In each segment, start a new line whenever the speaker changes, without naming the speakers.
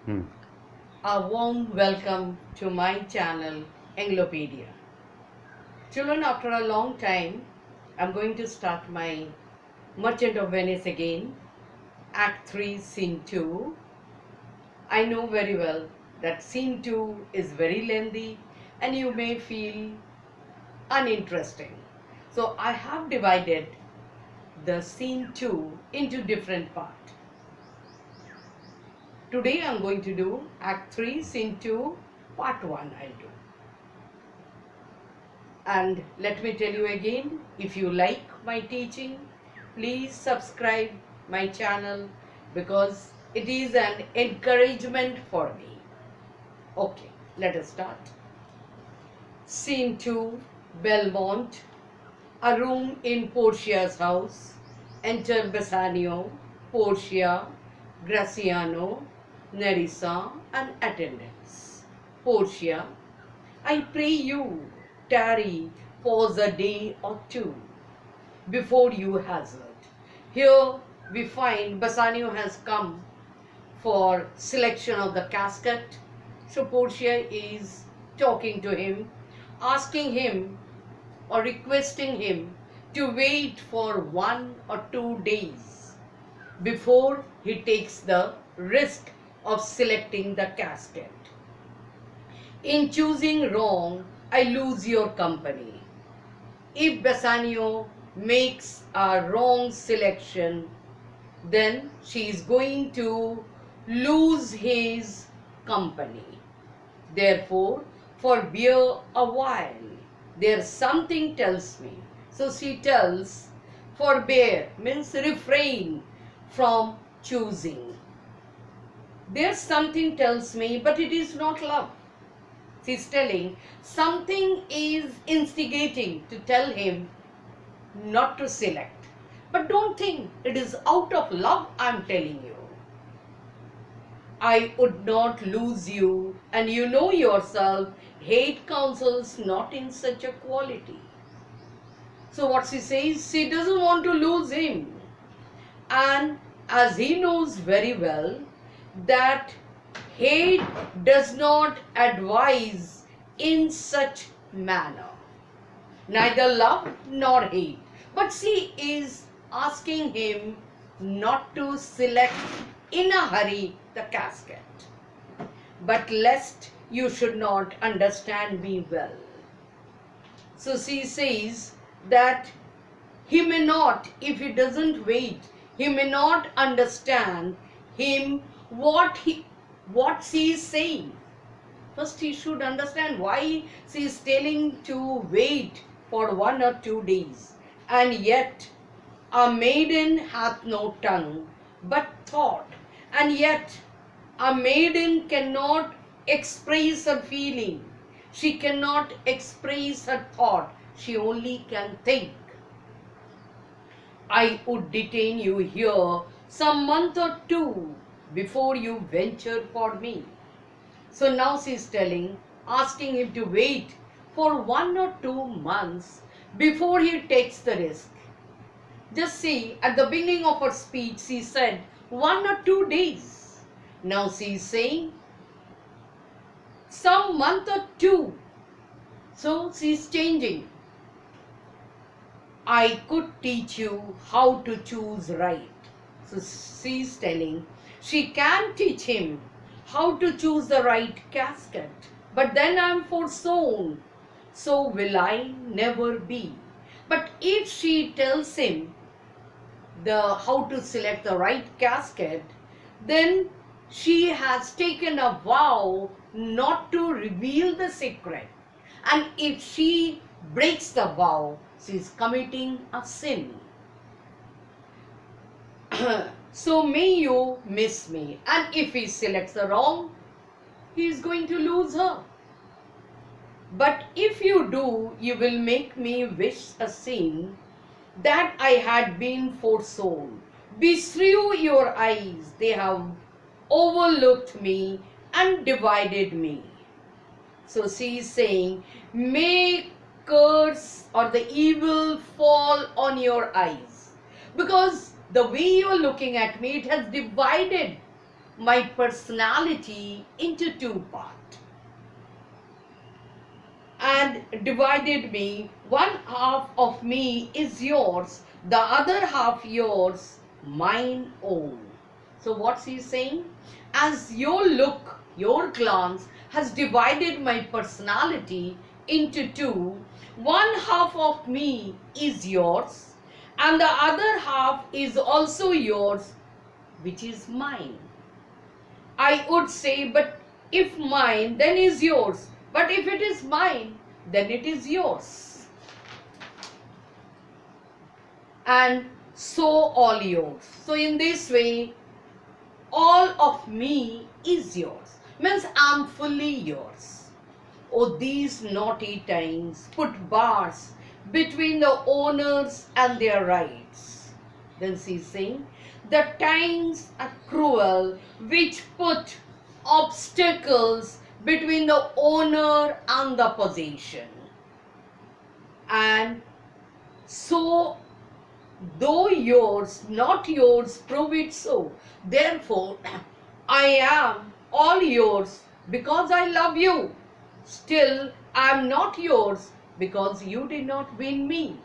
Hmm.
A warm welcome to my channel Anglopedia. Children, after a long time, I'm going to start my Merchant of Venice again, Act 3, Scene 2. I know very well that Scene 2 is very lengthy and you may feel uninteresting. So I have divided the Scene 2 into different parts. Today I'm going to do Act 3, Scene 2, Part 1 I'll do. And let me tell you again, if you like my teaching, please subscribe my channel because it is an encouragement for me. Okay, let us start. Scene 2, Belmont, a room in Portia's house. Enter Bassanio, Portia, Graciano, Nerissa and attendants. Portia, I pray you, tarry, pause a day or two before you hazard. Here we find Bassanio has come for selection of the casket. So Portia is talking to him, asking him or requesting him to wait for 1 or 2 days before he takes the risk of selecting the casket. In choosing wrong, I lose your company. If Bassanio makes a wrong selection, then she is going to lose his company. Therefore, forbear a while. There's something tells me. So she tells, forbear means refrain from choosing. There's something tells me, but it is not love. She's telling something is instigating to tell him not to select. But don't think it is out of love I'm telling you. I would not lose you, and you know yourself, hate counsels not in such a quality. So what she says, she doesn't want to lose him. And as he knows very well that hate does not advise in such manner. Neither love nor hate. But she is asking him not to select in a hurry the casket. But lest you should not understand me well. So she says that he may not, if he doesn't wait, he may not understand him what she is saying. First he should understand why she is telling to wait for 1 or 2 days. And yet a maiden hath no tongue but thought, and yet a maiden cannot express her feeling. She cannot express her thought. She only can think. I would detain you here some month or two before you venture for me. So now she is telling, asking him to wait for 1 or 2 months before he takes the risk. Just see, at the beginning of her speech, she said 1 or 2 days. Now she is saying some month or two. So she is changing. I could teach you how to choose right. So she is telling she can teach him how to choose the right casket. But then I am forsown. So will I never be. But if she tells him how to select the right casket, then she has taken a vow not to reveal the secret. And if she breaks the vow, she is committing a sin. So may you miss me. And if he selects the wrong, he is going to lose her. But if you do, you will make me wish a sin that I had been forsown. Beshrew your eyes, they have overlooked me and divided me. So she is saying, may curse or the evil fall on your eyes. Because the way you are looking at me, it has divided my personality into two parts and divided me. One half of me is yours, the other half yours, mine own. So what's he saying? As your look, your glance has divided my personality into two. One half of me is yours and the other half is also yours, which is mine. I would say, but if mine, then is yours. But if it is mine, then it is yours. And so all yours. So in this way, all of me is yours. Means I'm fully yours. Oh, these naughty times put bars between the owners and their rights. Then she's saying, the times are cruel which put obstacles between the owner and the possession. And so, though yours, not yours, prove it so. Therefore, I am all yours because I love you. Still, I am not yours because you did not win me.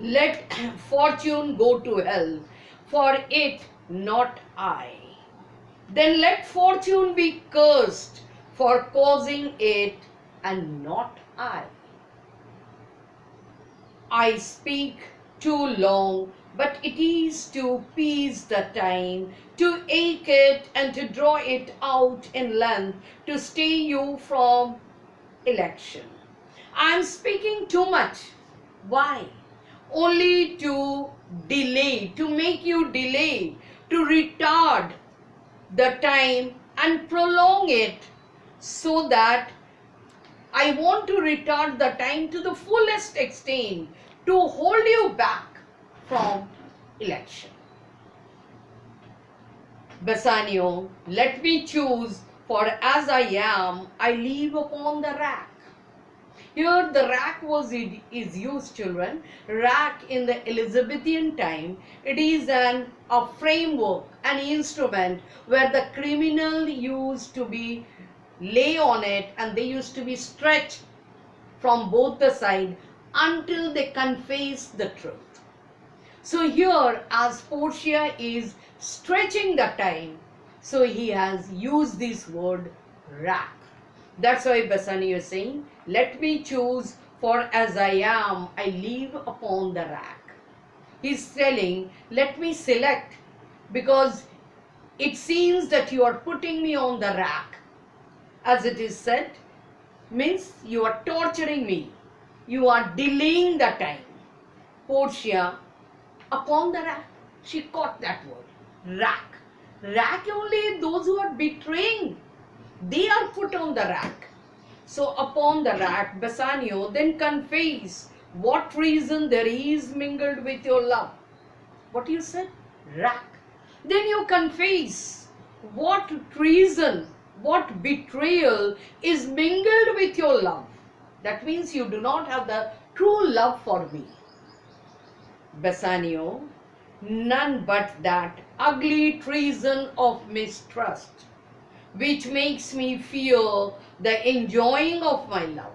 Let fortune go to hell, for it not I. Then let fortune be cursed for causing it and not I. I speak too long, but it is to please the time, to ache it and to draw it out in length, to stay you from election. I am speaking too much. Why? Only to delay, to make you delay, to retard the time and prolong it, so that I want to retard the time to the fullest extent to hold you back from election. Bassanio, let me choose, for as I am, I leave upon the rack. Here the rack is used, children. Rack in the Elizabethan time, it is a framework, an instrument where the criminal used to be lay on it and they used to be stretched from both the sides until they confess the truth. So here, as Portia is stretching the time, so he has used this word rack. That's why Bassanio is saying, let me choose, for as I am, I leave upon the rack. He's telling, let me select, because it seems that you are putting me on the rack. As it is said, means you are torturing me. You are delaying the time. Portia, upon the rack. She caught that word. Rack. Rack only those who are betraying. They are put on the rack. So upon the rack, Bassanio then confess what treason there is mingled with your love. What you said? Rack. Then you confess what treason, what betrayal is mingled with your love. That means you do not have the true love for me. Bassanio, none but that ugly treason of mistrust, which makes me fear the enjoying of my love.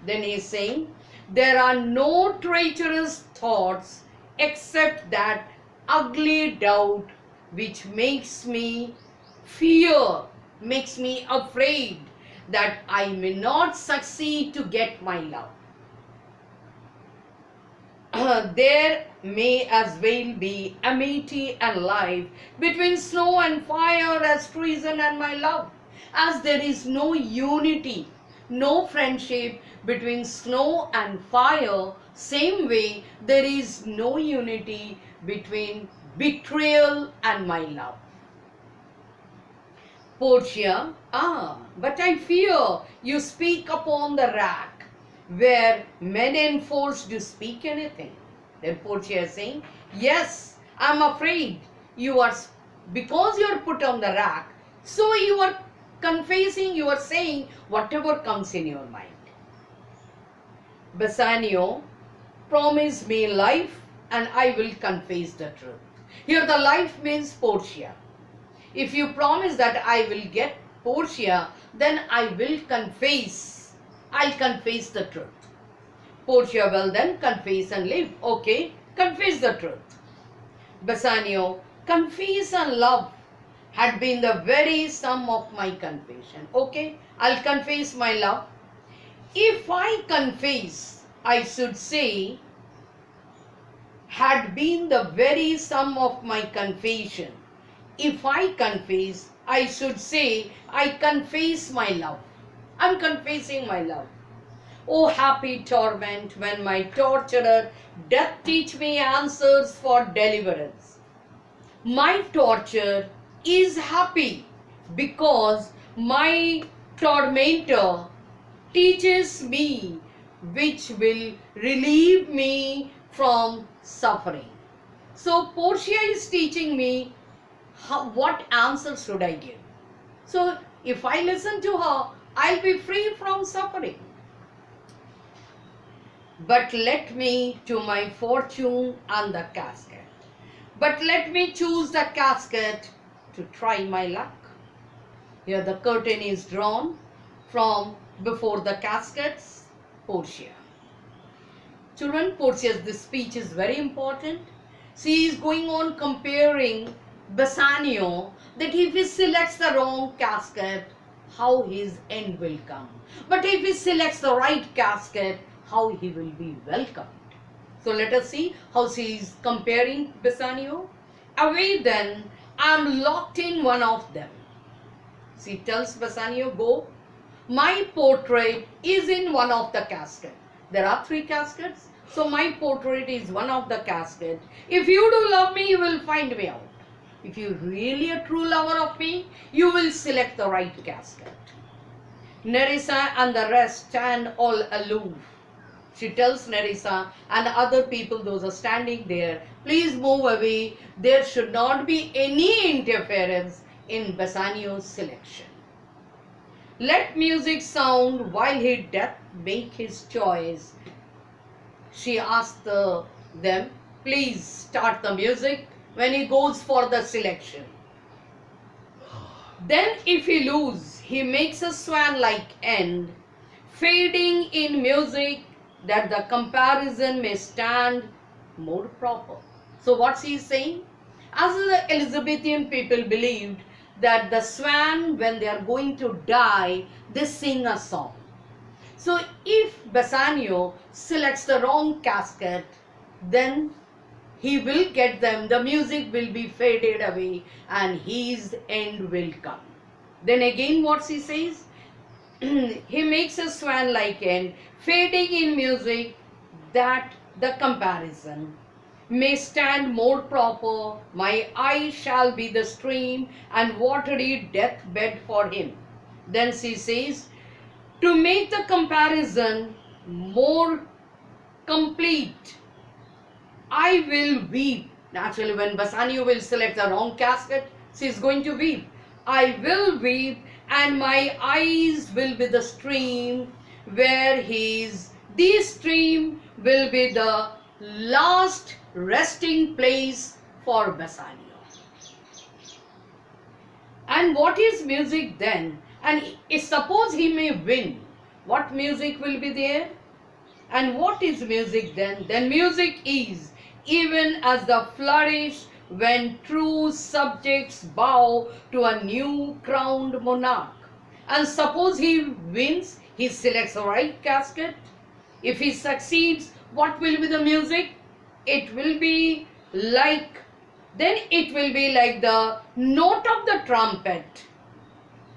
Then he is saying, there are no traitorous thoughts except that ugly doubt which makes me fear, makes me afraid that I may not succeed to get my love. There may as well be amity and life between snow and fire as treason and my love. As there is no unity, no friendship between snow and fire, same way there is no unity between betrayal and my love. Portia, but I fear you speak upon the rack, where men enforced to speak anything. Then Portia is saying, yes, I am afraid you are, because you are put on the rack, so you are confessing, you are saying whatever comes in your mind. Bassanio, promise me life and I will confess the truth. Here the life means Portia. If you promise that I will get Portia, then I will confess. I'll confess the truth. Portia will then confess and live. Okay, confess the truth. Bassanio, confess and love had been the very sum of my confession. Okay, I'll confess my love. If I confess, I should say, had been the very sum of my confession. If I confess, I should say, I confess my love. I'm confessing my love. Oh happy torment when my torturer doth teach me answers for deliverance. My torture is happy because my tormentor teaches me which will relieve me from suffering. So Portia is teaching me what answer should I give. So if I listen to her, I'll be free from suffering. But let me to my fortune and the casket. But let me choose the casket to try my luck. Here the curtain is drawn from before the caskets, Portia. Children, Portia's this speech is very important. She is going on comparing Bassanio that if he selects the wrong casket, how his end will come. But if he selects the right casket, how he will be welcomed. So let us see how she is comparing Bassanio. Away then, I am locked in one of them. She tells Bassanio, go. My portrait is in one of the caskets. There are 3 caskets. So my portrait is one of the caskets. If you do love me, you will find me out. If you really a true lover of me, you will select the right casket. Nerissa and the rest stand all aloof. She tells Nerissa and other people, those are standing there, please move away. There should not be any interference in Bassanio's selection. Let music sound while he doth make his choice. She asked them, please start the music when he goes for the selection. Then if he lose, he makes a swan-like end, fading in music that the comparison may stand more proper. So what she is saying? As the Elizabethan people believed that the swan, when they are going to die, they sing a song. So if Bassanio selects the wrong casket, then he will get them, the music will be faded away and his end will come. Then again what she says? He makes a swan-like end, fading in music that the comparison may stand more proper. My eye shall be the stream and watery deathbed for him. Then she says, to make the comparison more complete, I will weep. Naturally, when Bassanio will select the wrong casket, she is going to weep. I will weep and my eyes will be the stream where the stream will be the last resting place for Bassanio. And what is music then? And suppose he may win, what music will be there? And what is music then? Then music is even as the flourish when true subjects bow to a new crowned monarch. And suppose he wins, he selects the right casket. If he succeeds, what will be the music? It will be like, then it will be like the note of the trumpet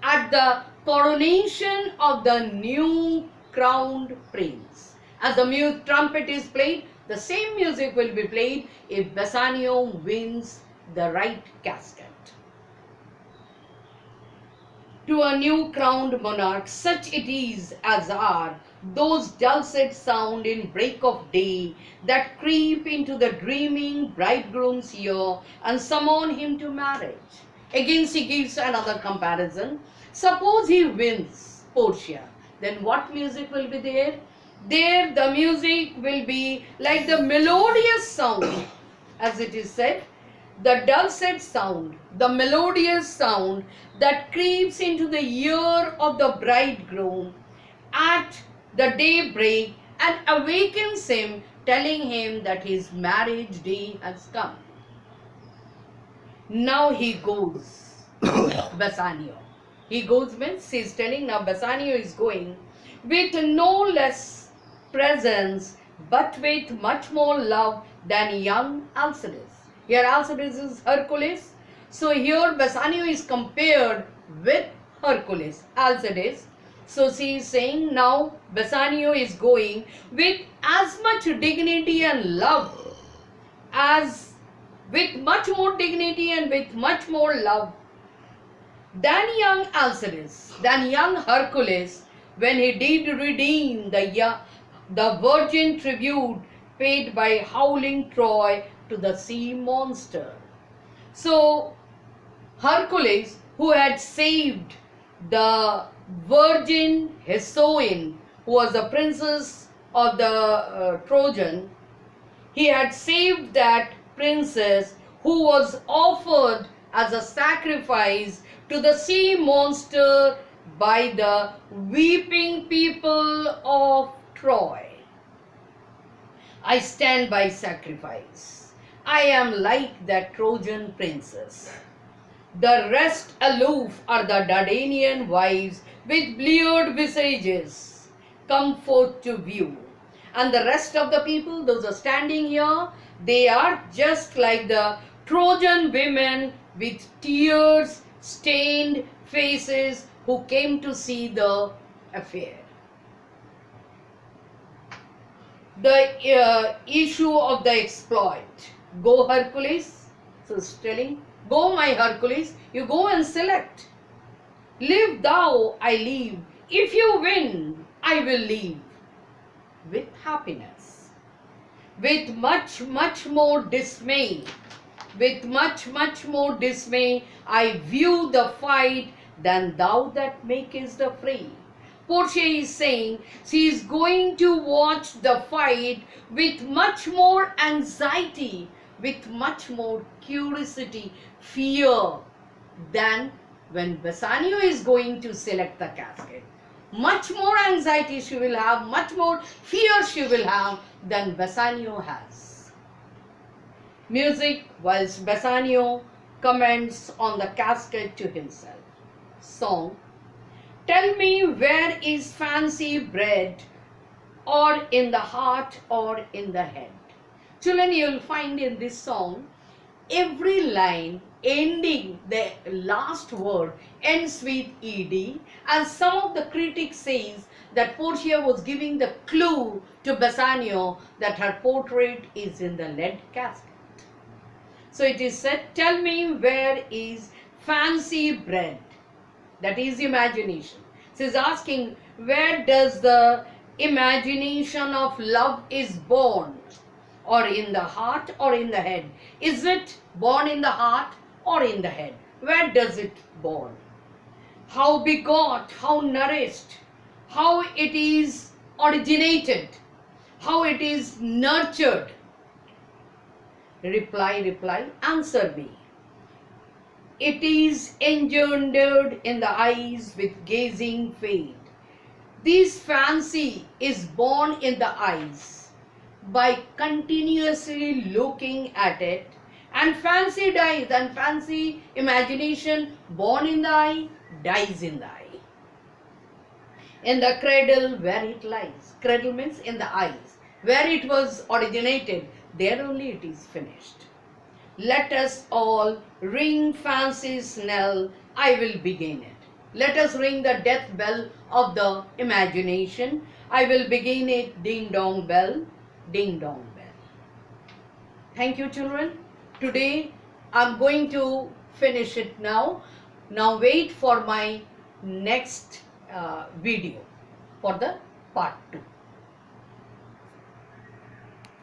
at the coronation of the new crowned prince. As the trumpet is played, the same music will be played if Bassanio wins the right casket. To a new crowned monarch, such it is as are those dulcet sound in break of day that creep into the dreaming bridegroom's ear and summon him to marriage. Again she gives another comparison. Suppose he wins Portia, then what music will be there? There the music will be like the melodious sound, as it is said, the dulcet sound, the melodious sound that creeps into the ear of the bridegroom at the daybreak and awakens him, telling him that his marriage day has come. Now he goes, Bassanio. He goes means he is telling now Bassanio is going with no less presence but with much more love than young Alcides. Here Alcides is Hercules. So here Bassanio is compared with Hercules, Alcides. So she is saying now Bassanio is going with as much dignity and love, as with much more dignity and with much more love than young Alcides, than young Hercules, when he did redeem the virgin tribute paid by howling Troy to the sea monster. So Hercules, who had saved the virgin Hesione, who was the princess of the Trojan, he had saved that princess who was offered as a sacrifice to the sea monster by the weeping people of Troy. I stand by sacrifice. I am like that Trojan princess. The rest aloof are the Dardanian wives with bleared visages, come forth to view. And the rest of the people, those are standing here, they are just like the Trojan women with tears stained faces who came to see the affair. The issue of the exploit. Go Hercules. So it's telling, go my Hercules, you go and select. Live thou, I leave. If you win, I will leave. With happiness. With much more dismay. With much more dismay, I view the fight than thou that makest the fray. Portia is saying she is going to watch the fight with much more anxiety, with much more curiosity, fear than when Bassanio is going to select the casket. Much more anxiety she will have, much more fear she will have than Bassanio has. Music whilst Bassanio comments on the casket to himself. Song. Tell me where is fancy bred, or in the heart or in the head. Children, you will find in this song, every line ending, the last word ends with ed, and some of the critics says that Portia was giving the clue to Bassanio that her portrait is in the lead casket. So it is said, tell me where is fancy bred, that is imagination. She is asking, where does the imagination of love is born, or in the heart or in the head? Is it born in the heart or in the head? Where does it born? How begot, how nourished, how it is originated, how it is nurtured? Reply, answer me. It is engendered in the eyes with gazing fade. This fancy is born in the eyes by continuously looking at it, and fancy dies, and fancy imagination born in the eye dies in the eye. In the cradle where it lies. Cradle means in the eyes. Where it was originated, there only it is finished. Let us all ring fancy's knell, I will begin it. Let us ring the death bell of the imagination. I will begin it, ding dong bell, ding dong bell. Thank you, children. Today I'm going to finish it now. Now wait for my next video for the part 2.